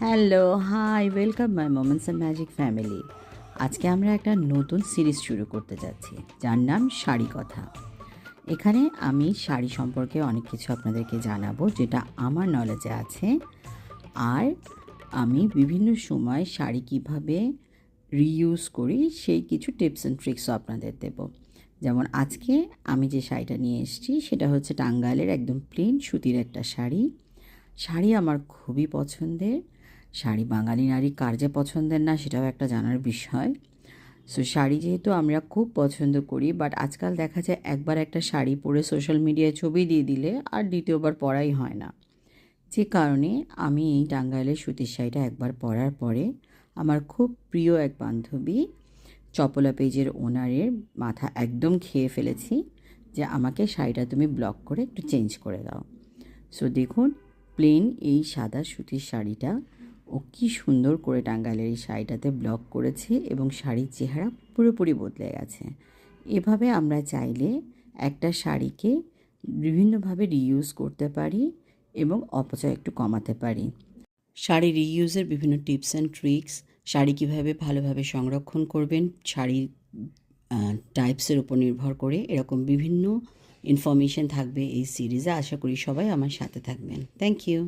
Hello, hi, welcome my moments and magic family. আজকে আমরা একটা নতুন সিরিজ শুরু করতে যাচ্ছি, যার নাম শাড়ি কথা। এখানে আমি শাড়ি সম্পর্কে অনেক কিছু আপনাদেরকে জানাবো, যেটা আমার নলেজে আছে। আর আমি বিভিন্ন সময় শাড়ি কীভাবে রিইউজ করি সেই কিছু টিপস অ্যান্ড ট্রিক্সও আপনাদের দেব। যেমন আজকে আমি যে শাড়িটা নিয়ে এসেছি সেটা হচ্ছে টাঙ্গাইলের একদম প্লেন সুতির একটা শাড়ি। শাড়ি আমার খুবই পছন্দের। শাড়ি বাঙালি নারী কার যে পছন্দের না সেটাও একটা জানার বিষয়। সো শাড়ি যেহেতু আমরা খুব পছন্দ করি, বাট আজকাল দেখা যায় একবার একটা শাড়ি পরে সোশ্যাল মিডিয়ায় ছবি দিয়ে দিলে আর দ্বিতীয়বার পরাই হয় না। যে কারণে আমি এই টাঙ্গাইলের সুতির শাড়িটা একবার পরার পরে আমার খুব প্রিয় এক বান্ধবী চপলা পেজের ওনারের মাথা একদম খেয়ে ফেলেছি যে আমাকে শাড়িটা তুমি ব্লক করে একটু চেঞ্জ করে দাও। সো দেখুন, প্লেন এই সাদা সুতির শাড়িটা ও কী সুন্দর করে টাঙ্গাইলের এই শাড়িটাতে ব্লক করেছে এবং শাড়ির চেহারা পুরোপুরি বদলে গেছে। এভাবে আমরা চাইলে একটা শাড়িকে বিভিন্নভাবে রিইউজ করতে পারি এবং অপচয় একটু কমাতে পারি। শাড়ি রিইউজের বিভিন্ন টিপস অ্যান্ড ট্রিক্স, শাড়ি কীভাবে ভালোভাবে সংরক্ষণ করবেন শাড়ির টাইপসের উপর নির্ভর করে, এরকম বিভিন্ন ইনফরমেশন থাকবে এই সিরিজে। আশা করি সবাই আমার সাথে থাকবেন। Thank you.